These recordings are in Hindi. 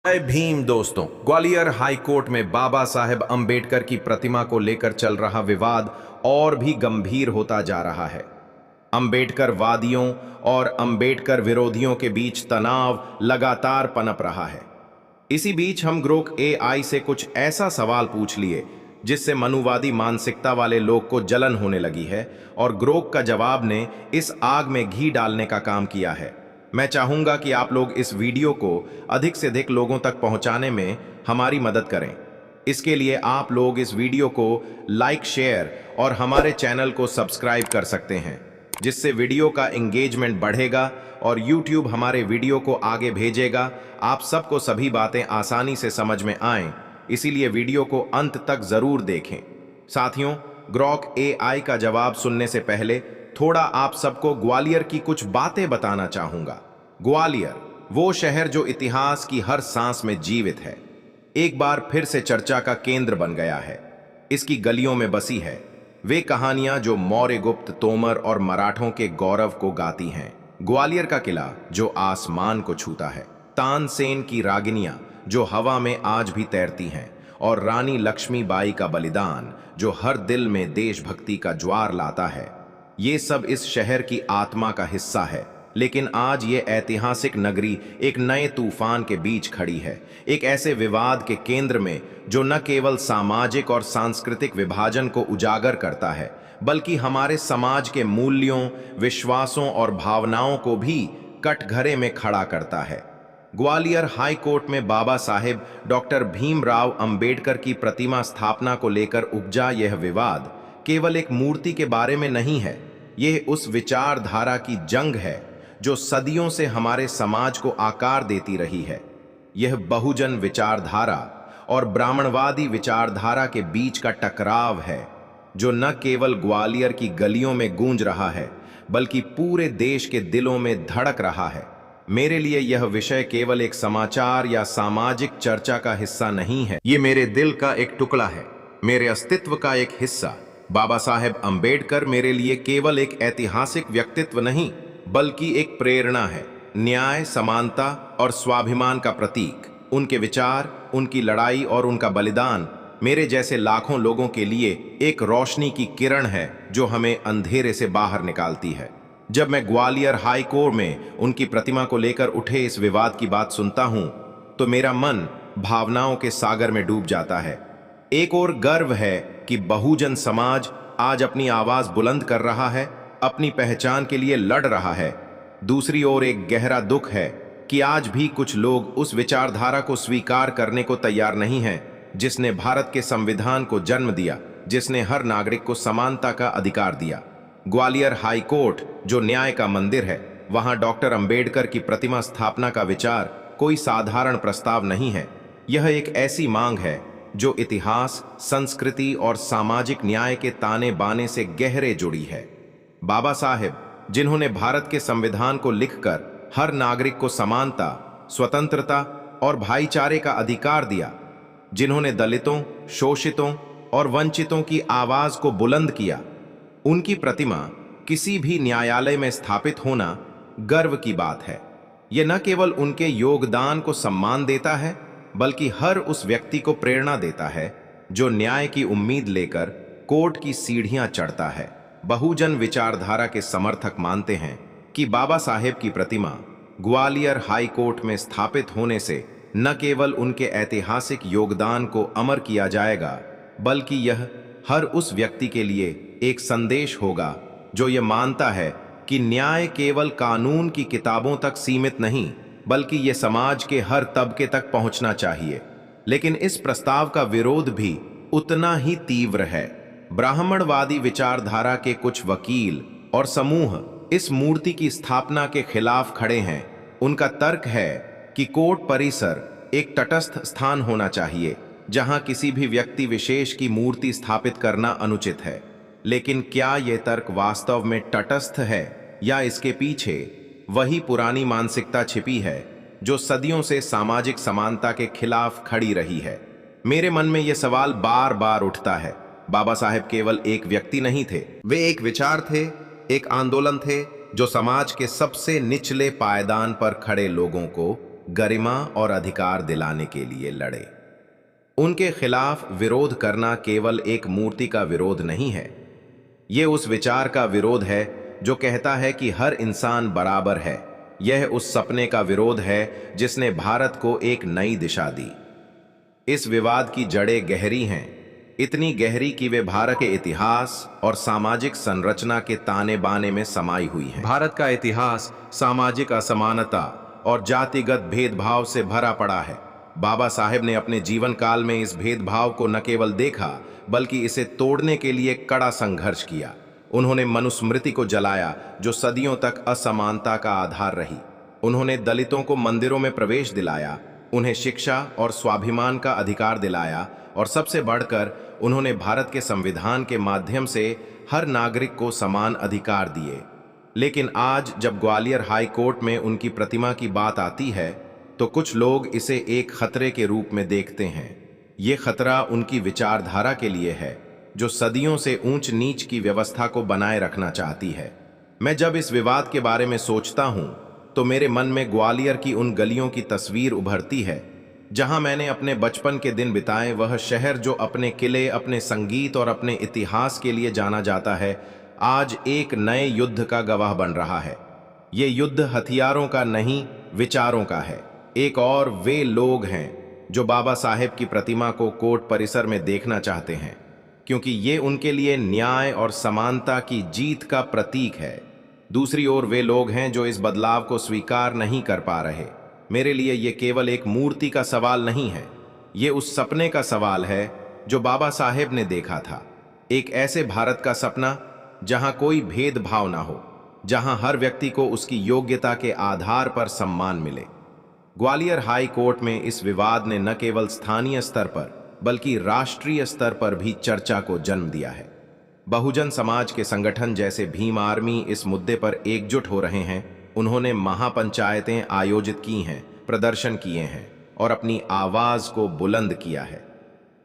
जय भीम दोस्तों। ग्वालियर हाई कोर्ट में बाबा साहेब अंबेडकर की प्रतिमा को लेकर चल रहा विवाद और भी गंभीर होता जा रहा है। अंबेडकर वादियों और अंबेडकर विरोधियों के बीच तनाव लगातार पनप रहा है। इसी बीच हम ग्रोक एआई से कुछ ऐसा सवाल पूछ लिए जिससे मनुवादी मानसिकता वाले लोग को जलन होने लगी है, और ग्रोक का जवाब ने इस आग में घी डालने का काम किया है। मैं चाहूंगा कि आप लोग इस वीडियो को अधिक से अधिक लोगों तक पहुंचाने में हमारी मदद करें। इसके लिए आप लोग इस वीडियो को लाइक, शेयर और हमारे चैनल को सब्सक्राइब कर सकते हैं, जिससे वीडियो का एंगेजमेंट बढ़ेगा और यूट्यूब हमारे वीडियो को आगे भेजेगा। आप सबको सभी बातें आसानी से समझ में आएं, इसीलिए वीडियो को अंत तक जरूर देखें। साथियों, ग्रोक एआई का जवाब सुनने से पहले थोड़ा आप सबको ग्वालियर की कुछ बातें बताना चाहूंगा। ग्वालियर वो शहर जो इतिहास की हर सांस में जीवित है, एक बार फिर से चर्चा का केंद्र बन गया है। इसकी गलियों में बसी है वे कहानियां जो मौर्य, गुप्त, तोमर और मराठों के गौरव को गाती हैं। ग्वालियर का किला जो आसमान को छूता है, तानसेन की रागिनियां जो हवा में आज भी तैरती हैं, और रानी लक्ष्मीबाई का बलिदान जो हर दिल में देशभक्ति का ज्वार लाता है, ये सब इस शहर की आत्मा का हिस्सा है। लेकिन आज ये ऐतिहासिक नगरी एक नए तूफान के बीच खड़ी है, एक ऐसे विवाद के केंद्र में जो न केवल सामाजिक और सांस्कृतिक विभाजन को उजागर करता है, बल्कि हमारे समाज के मूल्यों, विश्वासों और भावनाओं को भी कटघरे में खड़ा करता है। ग्वालियर हाई कोर्ट में बाबा साहेब डॉक्टर भीमराव अंबेडकर की प्रतिमा स्थापना को लेकर उपजा यह विवाद केवल एक मूर्ति के बारे में नहीं है। यह उस विचारधारा की जंग है जो सदियों से हमारे समाज को आकार देती रही है। यह बहुजन विचारधारा और ब्राह्मणवादी विचारधारा के बीच का टकराव है, जो न केवल ग्वालियर की गलियों में गूंज रहा है, बल्कि पूरे देश के दिलों में धड़क रहा है। मेरे लिए यह विषय केवल एक समाचार या सामाजिक चर्चा का हिस्सा नहीं है, ये मेरे दिल का एक टुकड़ा है, मेरे अस्तित्व का एक हिस्सा। बाबा साहेब अंबेडकर मेरे लिए केवल एक ऐतिहासिक व्यक्तित्व नहीं, बल्कि एक प्रेरणा है, न्याय, समानता और स्वाभिमान का प्रतीक। उनके विचार, उनकी लड़ाई और उनका बलिदान मेरे जैसे लाखों लोगों के लिए एक रोशनी की किरण है जो हमें अंधेरे से बाहर निकालती है। जब मैं ग्वालियर हाई कोर्ट में उनकी प्रतिमा को लेकर उठे इस विवाद की बात सुनता हूं, तो मेरा मन भावनाओं के सागर में डूब जाता है। एक और गर्व है कि बहुजन समाज आज अपनी आवाज बुलंद कर रहा है, अपनी पहचान के लिए लड़ रहा है। दूसरी ओर एक गहरा दुख है कि आज भी कुछ लोग उस विचारधारा को स्वीकार करने को तैयार नहीं हैं जिसने भारत के संविधान को जन्म दिया, जिसने हर नागरिक को समानता का अधिकार दिया। ग्वालियर हाई कोर्ट जो न्याय का मंदिर है, वहां डॉक्टर अंबेडकर की प्रतिमा स्थापना का विचार कोई साधारण प्रस्ताव नहीं है। यह एक ऐसी मांग है जो इतिहास, संस्कृति और सामाजिक न्याय के ताने बाने से गहरे जुड़ी है। बाबा साहेब, जिन्होंने भारत के संविधान को लिखकर हर नागरिक को समानता, स्वतंत्रता और भाईचारे का अधिकार दिया, जिन्होंने दलितों, शोषितों और वंचितों की आवाज को बुलंद किया, उनकी प्रतिमा किसी भी न्यायालय में स्थापित होना गर्व की बात है। यह न केवल उनके योगदान को सम्मान देता है, बल्कि हर उस व्यक्ति को प्रेरणा देता है जो न्याय की उम्मीद लेकर कोर्ट की सीढ़ियां चढ़ता है। बहुजन विचारधारा के समर्थक मानते हैं कि बाबा साहेब की प्रतिमा ग्वालियर हाई कोर्ट में स्थापित होने से न केवल उनके ऐतिहासिक योगदान को अमर किया जाएगा, बल्कि यह हर उस व्यक्ति के लिए एक संदेश होगा जो यह मानता है कि न्याय केवल कानून की किताबों तक सीमित नहीं, बल्कि यह समाज के हर तबके तक पहुंचना चाहिए। लेकिन इस प्रस्ताव का विरोध भी उतना ही तीव्र है। ब्राह्मणवादी विचारधारा के कुछ वकील और समूह इस मूर्ति की स्थापना के खिलाफ खड़े हैं। उनका तर्क है कि कोर्ट परिसर एक तटस्थ स्थान होना चाहिए, जहां किसी भी व्यक्ति विशेष की मूर्ति स्थापित करना अनुचित है। लेकिन क्या यह तर्क वास्तव में तटस्थ है, या इसके पीछे वही पुरानी मानसिकता छिपी है जो सदियों से सामाजिक समानता के खिलाफ खड़ी रही है? मेरे मन में यह सवाल बार बार उठता है। बाबा साहेब केवल एक व्यक्ति नहीं थे, वे एक विचार थे, एक आंदोलन थे जो समाज के सबसे निचले पायदान पर खड़े लोगों को गरिमा और अधिकार दिलाने के लिए लड़े। उनके खिलाफ विरोध करना केवल एक मूर्ति का विरोध नहीं है, ये उस विचार का विरोध है जो कहता है कि हर इंसान बराबर है। यह उस सपने का विरोध है जिसने भारत को एक नई दिशा दी। इस विवाद की जड़ें गहरी हैं, इतनी गहरी कि वे भारत के इतिहास और सामाजिक संरचना के ताने बाने में समाई हुई हैं। भारत का इतिहास सामाजिक असमानता और जातिगत भेदभाव से भरा पड़ा है। बाबा साहेब ने अपने जीवन काल में इस भेदभाव को न केवल देखा बल्कि इसे तोड़ने के लिए कड़ा संघर्ष किया। उन्होंने मनुस्मृति को जलाया जो सदियों तक असमानता का आधार रही। उन्होंने दलितों को मंदिरों में प्रवेश दिलाया, उन्हें शिक्षा और स्वाभिमान का अधिकार दिलाया और सबसे बढ़कर उन्होंने भारत के संविधान के माध्यम से हर नागरिक को समान अधिकार दिए। लेकिन आज जब ग्वालियर हाई कोर्ट में उनकी प्रतिमा की बात आती है तो कुछ लोग इसे एक खतरे के रूप में देखते हैं। ये खतरा उनकी विचारधारा के लिए है जो सदियों से ऊंच नीच की व्यवस्था को बनाए रखना चाहती है। मैं जब इस विवाद के बारे में सोचता हूं तो मेरे मन में ग्वालियर की उन गलियों की तस्वीर उभरती है जहां मैंने अपने बचपन के दिन बिताए। वह शहर जो अपने किले, अपने संगीत और अपने इतिहास के लिए जाना जाता है, आज एक नए युद्ध का गवाह बन रहा है। ये युद्ध हथियारों का नहीं, विचारों का है। एक और वे लोग हैं जो बाबा साहेब की प्रतिमा को कोर्ट परिसर में देखना चाहते हैं क्योंकि ये उनके लिए न्याय और समानता की जीत का प्रतीक है। दूसरी ओर वे लोग हैं जो इस बदलाव को स्वीकार नहीं कर पा रहे। मेरे लिए ये केवल एक मूर्ति का सवाल नहीं है, ये उस सपने का सवाल है जो बाबा साहेब ने देखा था। एक ऐसे भारत का सपना जहां कोई भेदभाव ना हो, जहां हर व्यक्ति को उसकी योग्यता के आधार पर सम्मान मिले। ग्वालियर हाई कोर्ट में इस विवाद ने न केवल स्थानीय स्तर पर बल्कि राष्ट्रीय स्तर पर भी चर्चा को जन्म दिया है। बहुजन समाज के संगठन जैसे भीम आर्मी इस मुद्दे पर एकजुट हो रहे हैं। उन्होंने महापंचायतें आयोजित की हैं, प्रदर्शन किए हैं और अपनी आवाज को बुलंद किया है।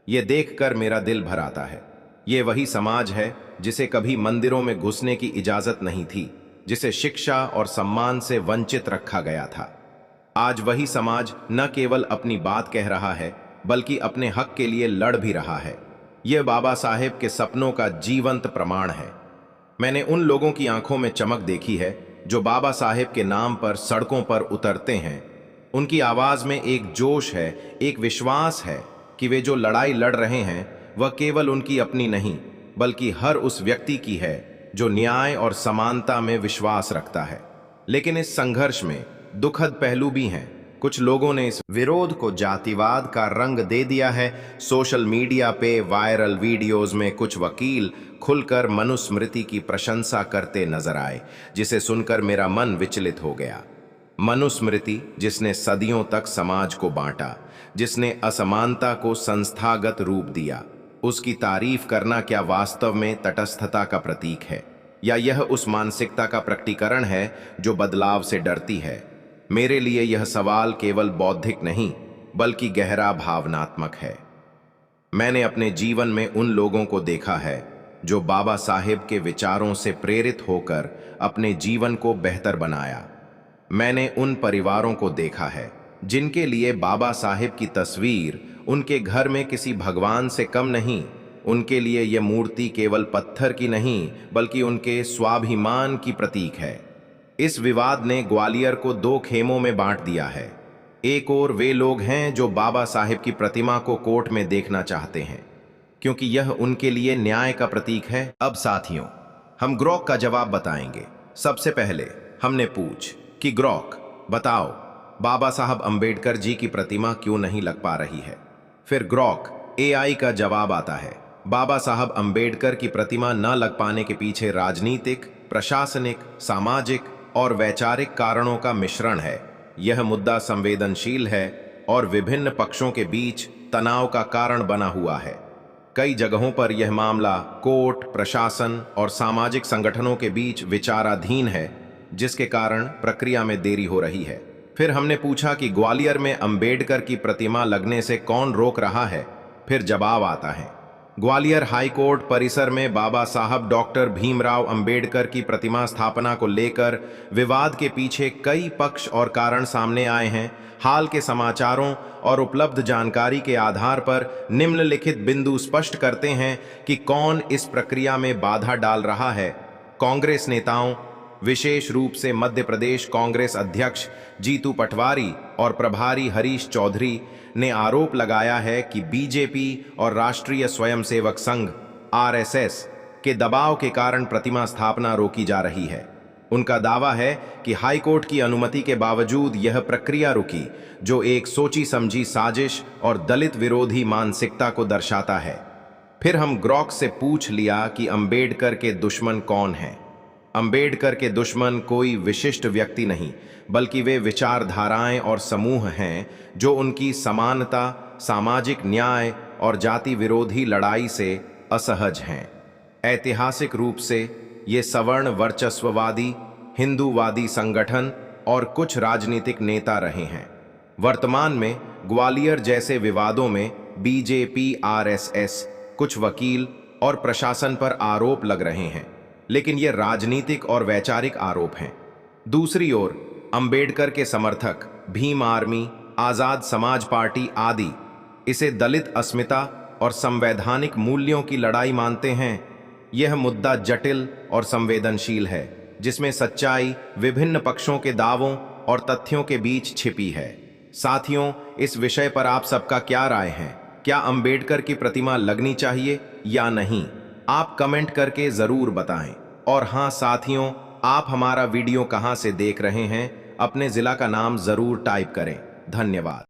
ये देखकर मेरा दिल भर आता है। ये वही समाज है जिसे कभी मंदिरों में घुसने की इजाजत नहीं थी, जिसे शिक्षा और सम्मान से वंचित रखा गया था। आज वही समाज न केवल अपनी बात कह रहा है बल्कि अपने हक के लिए लड़ भी रहा है। यह बाबा साहेब के सपनों का जीवंत प्रमाण है। मैंने उन लोगों की आंखों में चमक देखी है जो बाबा साहेब के नाम पर सड़कों पर उतरते हैं। उनकी आवाज में एक जोश है, एक विश्वास है कि वे जो लड़ाई लड़ रहे हैं वह केवल उनकी अपनी नहीं बल्कि हर उस व्यक्ति की है जो न्याय और समानता में विश्वास रखता है। लेकिन इस संघर्ष में दुखद पहलू भी हैं। कुछ लोगों ने इस विरोध को जातिवाद का रंग दे दिया है। सोशल मीडिया पे वायरल वीडियोस में कुछ वकील खुलकर मनुस्मृति की प्रशंसा करते नजर आए, जिसे सुनकर मेरा मन विचलित हो गया। मनुस्मृति जिसने सदियों तक समाज को बांटा, जिसने असमानता को संस्थागत रूप दिया, उसकी तारीफ करना क्या वास्तव में तटस्थता का प्रतीक है या यह उस मानसिकता का प्रकटीकरण है जो बदलाव से डरती है? मेरे लिए यह सवाल केवल बौद्धिक नहीं बल्कि गहरा भावनात्मक है। मैंने अपने जीवन में उन लोगों को देखा है जो बाबा साहेब के विचारों से प्रेरित होकर अपने जीवन को बेहतर बनाया। मैंने उन परिवारों को देखा है जिनके लिए बाबा साहेब की तस्वीर उनके घर में किसी भगवान से कम नहीं। उनके लिए यह मूर्ति केवल पत्थर की नहीं बल्कि उनके स्वाभिमान की प्रतीक है। इस विवाद ने ग्वालियर को दो खेमों में बांट दिया है। एक ओर वे लोग हैं जो बाबा साहेब की प्रतिमा को कोर्ट में देखना चाहते हैं क्योंकि यह उनके लिए न्याय का प्रतीक है। अब साथियों, हम ग्रोक का जवाब बताएंगे। सबसे पहले हमने पूछ कि ग्रोक बताओ, बाबा साहब अंबेडकर जी की प्रतिमा क्यों नहीं लग पा रही है? फिर ग्रोक एआई का जवाब आता है, बाबा साहब अंबेडकर की प्रतिमा न लग पाने के पीछे राजनीतिक, प्रशासनिक, सामाजिक और वैचारिक कारणों का मिश्रण है। यह मुद्दा संवेदनशील है और विभिन्न पक्षों के बीच तनाव का कारण बना हुआ है। कई जगहों पर यह मामला कोर्ट, प्रशासन और सामाजिक संगठनों के बीच विचाराधीन है, जिसके कारण प्रक्रिया में देरी हो रही है। फिर हमने पूछा कि ग्वालियर में अंबेडकर की प्रतिमा लगने से कौन रोक रहा है? फिर जवाब आता है, ग्वालियर हाई कोर्ट परिसर में बाबा साहब डॉक्टर भीमराव अंबेडकर की प्रतिमा स्थापना को लेकर विवाद के पीछे कई पक्ष और कारण सामने आए हैं। हाल के समाचारों और उपलब्ध जानकारी के आधार पर निम्नलिखित बिंदु स्पष्ट करते हैं कि कौन इस प्रक्रिया में बाधा डाल रहा है। कांग्रेस नेताओं, विशेष रूप से मध्य प्रदेश कांग्रेस अध्यक्ष जीतू पटवारी और प्रभारी हरीश चौधरी ने आरोप लगाया है कि बीजेपी और राष्ट्रीय स्वयंसेवक संघ आरएसएस के दबाव के कारण प्रतिमा स्थापना रोकी जा रही है। उनका दावा है कि हाईकोर्ट की अनुमति के बावजूद यह प्रक्रिया रुकी, जो एक सोची समझी साजिश और दलित विरोधी मानसिकता को दर्शाता है। फिर हम ग्रॉक से पूछ लिया कि अंबेडकर के दुश्मन कौन हैं। अंबेडकर के दुश्मन कोई विशिष्ट व्यक्ति नहीं, बल्कि वे विचारधाराएं और समूह हैं जो उनकी समानता, सामाजिक न्याय और जाति विरोधी लड़ाई से असहज हैं। ऐतिहासिक रूप से ये सवर्ण वर्चस्ववादी, हिंदूवादी संगठन और कुछ राजनीतिक नेता रहे हैं। वर्तमान में ग्वालियर जैसे विवादों में बीजेपी, आरएसएस, कुछ वकील और प्रशासन पर आरोप लग रहे हैं, लेकिन ये राजनीतिक और वैचारिक आरोप हैं। दूसरी ओर अंबेडकर के समर्थक, भीम आर्मी, आजाद समाज पार्टी आदि इसे दलित अस्मिता और संवैधानिक मूल्यों की लड़ाई मानते हैं। यह मुद्दा जटिल और संवेदनशील है, जिसमें सच्चाई विभिन्न पक्षों के दावों और तथ्यों के बीच छिपी है। साथियों, इस विषय पर आप सबका क्या राय है? क्या अंबेडकर की प्रतिमा लगनी चाहिए या नहीं? आप कमेंट करके जरूर बताएं। और हाँ साथियों, आप हमारा वीडियो कहां से देख रहे हैं, अपने जिला का नाम जरूर टाइप करें। धन्यवाद।